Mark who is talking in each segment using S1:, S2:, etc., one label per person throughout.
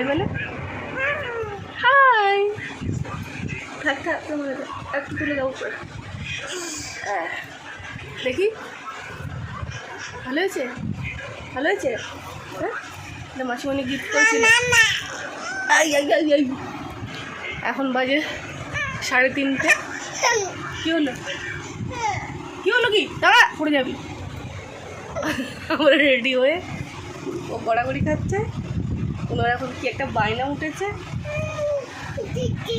S1: High বলে, high. থাক থাক, একটু তুলে দাও উপরে। দেখি ভালো হয়েছে, ভালো হয়েছে। হ্যাঁ, মাসিমণি গিফট করেছিল। এখন বাজে 3:30। কি হলো, কি হলো, কি দাঁড়া, পড়ে যাবি। আমরা রেডি হয়ে ও গড়াগড়ি খাচ্ছে। ওনার এখন কি একটা বায়না উঠেছে,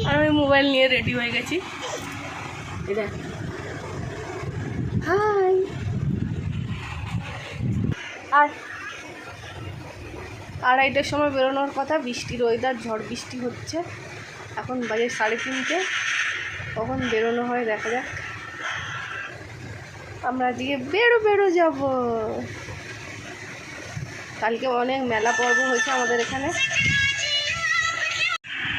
S1: আর আমি মোবাইল নিয়ে রেডি হয়ে গেছি। এটা হাই। আর 2:30টার সময় বেরোনোর কথা, বৃষ্টির ওয়েদার, ঝড় বৃষ্টি হচ্ছে। এখন বাজে 3:30। কখন বেরোনো হয় দেখা যাক। আমরা আজকে বেরো যাব। কালকে অনেক মেলা পর্ব হয়েছে আমাদের এখানে।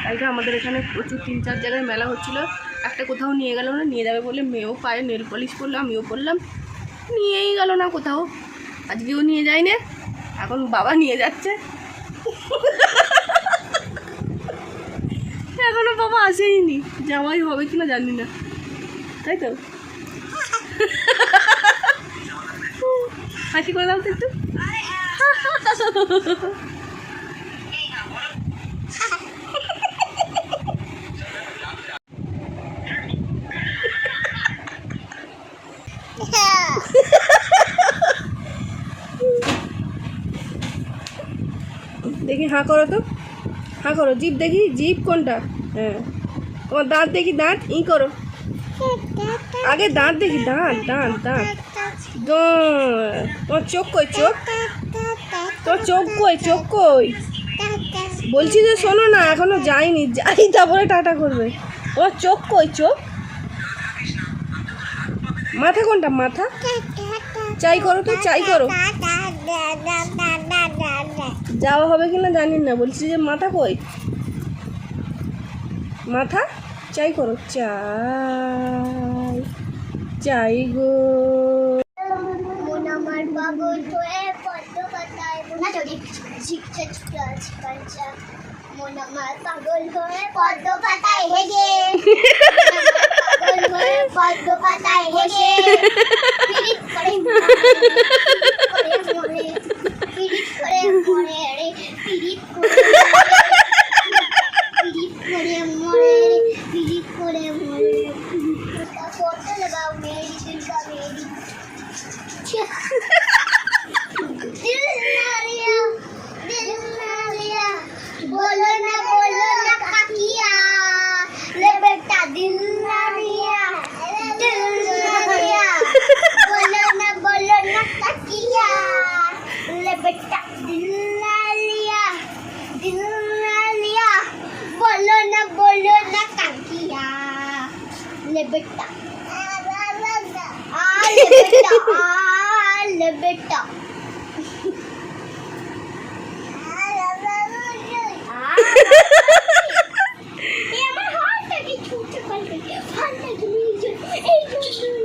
S1: কালকে আমাদের এখানে প্রচুর 3-4 জায়গায় মেলা হচ্ছিলো। একটা কোথাও নিয়ে গেল না, নিয়ে যাবে বলে মেয়েও পায়ে নেল পলিশ করলো, আমিও করলাম, নিয়েই গেল না কোথাও। আজকেও নিয়ে যাই না, এখন বাবা নিয়ে যাচ্ছে। এখনো বাবা আসেইনি, যাওয়াই হবে কিনা জানি না, তাই তো। হাসি করে দাও তো একটু। দেখি হাঁ করো তো, হাঁ করো, জিভ দেখি, জিভ কোনটা। হ্যাঁ, তোমার দাঁত দেখি, দাঁত ই করো আগে, দাঁত দেখি, দাঁত দাঁত দাঁত। তোমার চোখ কই, চোখ, তোমার চোখ কই, চোখ কই। বলছি যে শোনো না, এখনো যাইনি, যাই তারপরে টাটা করবে। তোমার চোখ কই, চোখ। মাথা কোনটা, মাথা চাই করো তো, চাই করো। যাওয়া হবে কিনা জানি না, বলছি যে মাথা কই, মাথা চাই করো, চাই চাই গো। মন আমার পাগল হয়ে পদ্ম পাতায় হেগে, পাগল হয়ে পদ্ম পাতায় হেগে, পিরিত করে মরে, পিরিত করে মরে রে, পিরিত করে মরে, পিরিত করে মরে। ফটো लगाओ मेरी दिल का, मेरी दिल ना लिया, दिल ना लिया, बोलो ना काकिया, ले बेटा दिल ना लिया, दिल ना लिया, बोलो ना काकिया, ले बेटा दिल ना लिया, दिल ना लिया, बोलो ना काकिया, ले बेटा, ले बेटा।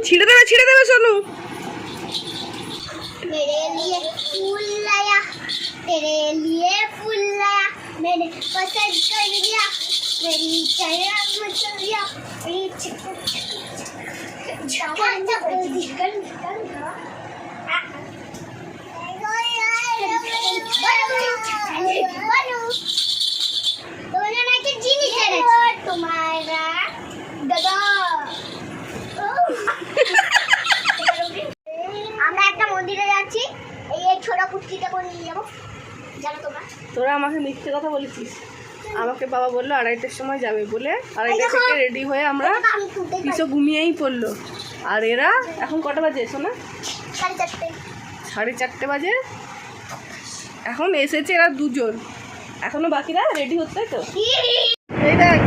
S1: ছিঁড়ে দেবে সোনু। मेरे लिए फूल लाया, तेरे लिए फूल लाया, मैंने पसंद कर लिया, मेरी चेहरा मचल गया, मेरी चिकन तुम्हारा दादा। আমরা একটা মন্দিরে যাচ্ছি, এই ছোট কুর্তিটা করে নিয়ে যাবো, জানো তোমরা। তোরা আমাকে মিথ্যে কথা বলেছিস। আমাকে বাবা বললো 2:30টার সময় যাবে বলে, 2:30 থেকে রেডি হয়ে আমরা কিছু ঘুমিয়েই পড়লো। আর এরা এখন কটা বাজে শোনা? 4:30 বাজে। এখন এসেছে এরা দুজন, এখনো বাকিরা রেডি হচ্ছে তো। এই দেখ,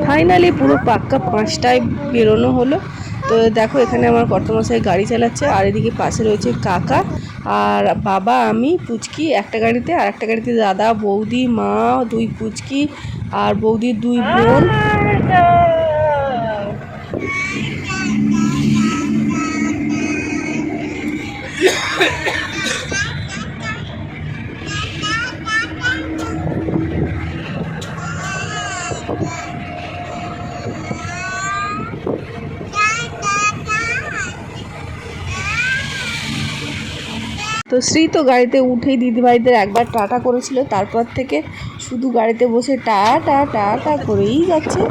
S1: ফাইনালি পুরো পাক্কা 5টায় বেরোনো হলো। তো দেখো এখানে আমার কর্তামশাই গাড়ি চালাচ্ছে, আর এদিকে পাশে রয়েছে কাকা আর বাবা, আমি, পুচকি একটা গাড়িতে, আর একটা গাড়িতে দাদা, বৌদি, মা, 2 পুচকি আর বৌদির 2 বোন। তো শ্রী তো গাড়িতে উঠেই দিদিভাইদের একবার টাটা করেছিল, তারপর থেকে শুধু গাড়িতে বসে টা টা টা টা করেই যাচ্ছে।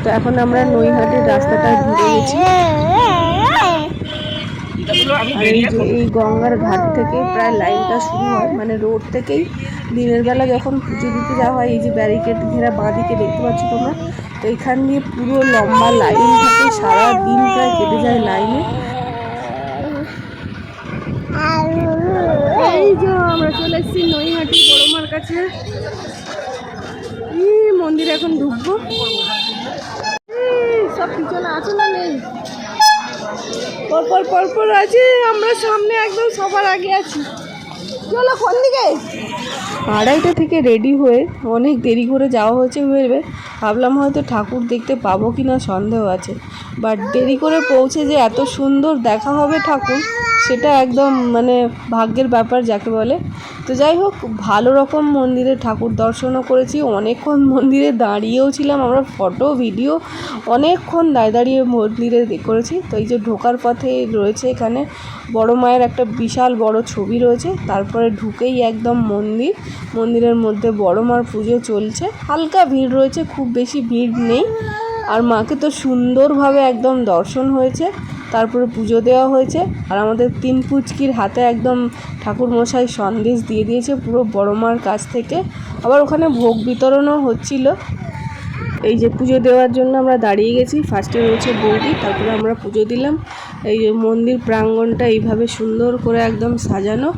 S1: তো এখন আমরা নৈহাটির রাস্তাটা ঘুরে গেছি। আর এই যে এই গঙ্গার ঘাট থেকে প্রায় লাইনটা শুরু হয়, মানে রোড থেকেই দিনের বেলা যখন পুজো দিতে যাওয়া হয়, এই যে ব্যারিকেড ঘেরা বাঁদিকে দেখতে পাচ্ছ তোমরা, তো এখান দিয়ে পুরো লম্বা লাইন থাকে, সারা দিন প্রায় কেটে যায় লাইনে। এই যে আমরা চলে এসেছি নৈহাটি বড় মার কাছে, মন্দিরে এখন ঢুকবো। সব পিছনে আছে না নেই? পরপর পরপর আছে, আমরা সামনে একদম সবার আগে আছি। চলো কোন দিকে? 2:30 থেকে রেডি হয়ে অনেক দেরি করে যাওয়া হয়েছে ভেবে ভাবলাম হয়তো ঠাকুর দেখতে পাবো কি না সন্দেহ আছে, বাট দেরি করে পৌঁছে যে এত সুন্দর দেখা হবে ঠাকুর, সেটা একদম মানে ভাগ্যের ব্যাপার যাকে বলে। তো যাই হোক, ভালো রকম মন্দিরে ঠাকুর দর্শনও করেছি, অনেকক্ষণ মন্দিরে দাঁড়িয়েও ছিলাম আমরা, ফটো ভিডিও অনেকক্ষণ দাঁড়িয়ে মন্দিরে করেছি। তো এই যে ঢোকার পথে রয়েছে এখানে বড় মায়ের একটা বিশাল বড় ছবি রয়েছে, তারপরে ঢুকেই একদম মন্দিরের মধ্যে বড় মার পুজো চলছে, হালকা ভিড় রয়েছে, খুব বেশি ভিড় নেই। আর মাকে তো সুন্দরভাবে একদম দর্শন হয়েছে, তারপরে পুজো দেওয়া হয়েছে। আর আমাদের 3 পুচকির হাতে একদম ঠাকুরমশাই সন্দেশ দিয়ে দিয়েছে পুরো বড় মার কাছ থেকে। আবার ওখানে ভোগ বিতরণও হচ্ছিল। এই যে পুজো দেওয়ার জন্য আমরা দাঁড়িয়ে গেছি, ফার্স্টে রয়েছে বৌদি, তারপরে আমরা পুজো দিলাম। এই যে মন্দির প্রাঙ্গণটা এইভাবে সুন্দর করে একদম সাজানো।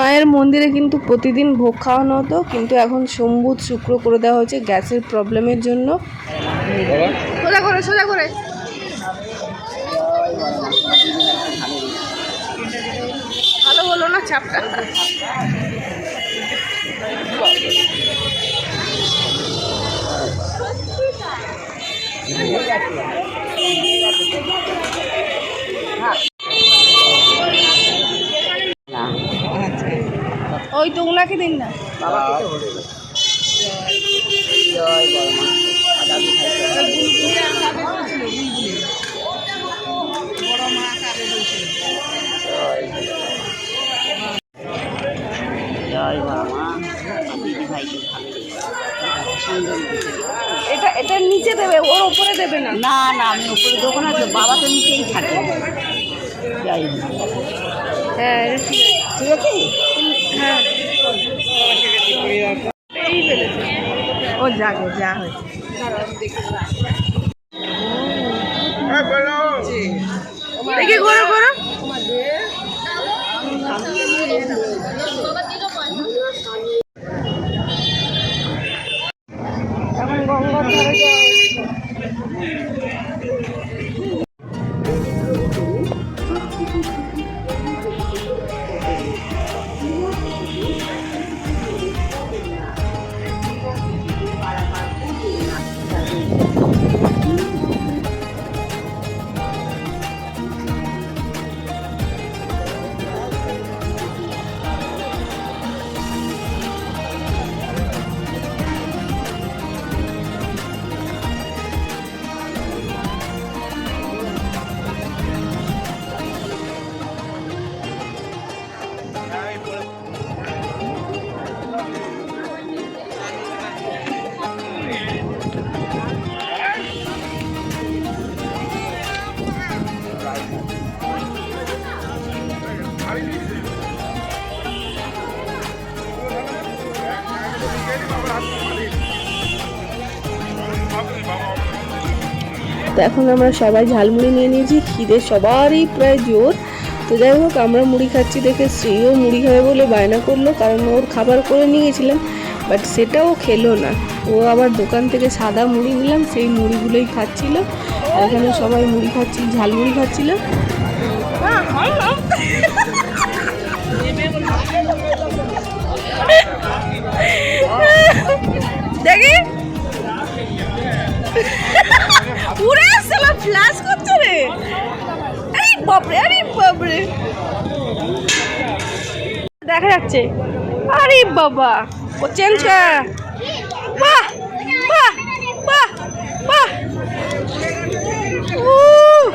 S1: মায়ের মন্দিরে কিন্তু প্রতিদিন ভোগ খাওয়ানো হতো, কিন্তু এখন সোম বুধ শুক্র করে দেওয়া হয়েছে গ্যাসের প্রবলেমের জন্য। সোজা করে সোজা করে ভালো বলো না চাপটা। ওই তো উনাকে দিন না। এটা এটা নিচে দেবে, ওর উপরে দেবে না।
S2: না না, আমি উপরে দেবো না, তো বাবা তো নিচেই থাকে। যাই হোক,
S1: হ্যাঁ
S2: ঠিক আছে।
S1: হ্যাঁ এই ফেলেছে
S2: ও যাবে, যা হয়েছে।
S1: দেখি করো করো। এখন গঙ্গার ধারে যাওয়া হচ্ছে। তো এখন আমরা সবাই ঝালমুড়ি নিয়ে নিয়েছি, খিদে সবারই প্রায় জোর। তো যাই হোক, আমরা মুড়ি খাচ্ছি দেখে শ্রীও মুড়ি খাবে বলে বায়না করলো, কারণ ওর খাবার করে নিয়ে গেছিলাম, বাট সেটাও খেলো না। ও আবার দোকান থেকে সাদা মুড়ি নিলাম, সেই মুড়িগুলোই খাচ্ছিল। আর এখানে সবাই মুড়ি খাচ্ছি, ঝালমুড়ি খাচ্ছিল। দেখি পুরো সালা ফ্ল্যাশ করছে রে। আরে বাপরে, আরে বাপরে, দেখা যাচ্ছে। আরে বাবা, ও চেঞ্জ কর। বাহ বাহ বাহ বাহ।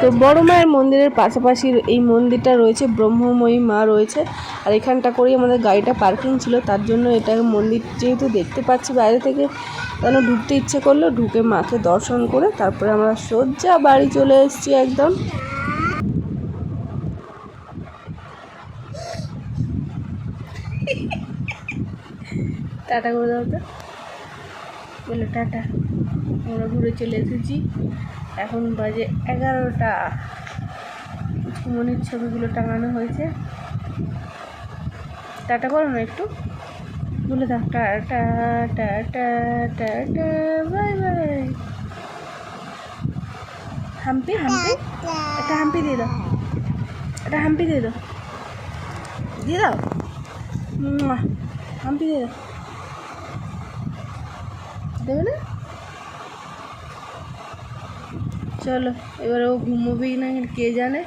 S1: তো বড় মায়ের মন্দিরের পাশাপাশি এই মন্দিরটা রয়েছে, ব্রহ্মময়ী মা রয়েছে। আর এখানটা করেই আমাদের গাড়িটা পার্কিং ছিল, তার জন্য এটা মন্দির যেহেতু দেখতে পাচ্ছি বাইরে থেকে, কেন ঢুকতে ইচ্ছে করলো। ঢুকে মাকে দর্শন করে তারপরে আমরা সোজা বাড়ি চলে এসেছি একদম। টাটা করে দাও তো, বলে টাটা। আমরা ঘুরে চলে এসেছি, এখন বাজে 11টা। মনের ছবিগুলো টাঙানো হয়েছে। টাটা করো না একটু, বলে দাও tata tata tata bye bye. Hampi Hampi, একটা হাম্পি দিয়ে দাও, একটা হাম্পি দিয়ে দাও, দিয়ে দাও, হাম্পি দিয়ে দাও। দেবে না? চলো এবারে ও ঘুমোবেই না কে জানে।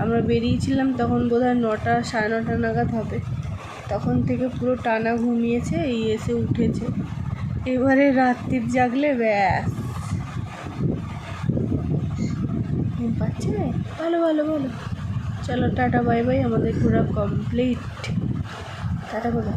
S1: আমরা বেরিয়েছিলাম তখন বোধহয় 9টা 9:30 নাগাদ হবে, তখন থেকে পুরো টানা ঘুমিয়েছে, এই এসে উঠেছে। এবারে রাত্রির জাগলে ব্যাস ঘুম পাচ্ছে। ভালো ভালো ভালো। চলো টাটা বাই বাই, আমাদের ঘোরা কমপ্লিট। টাটা বলো।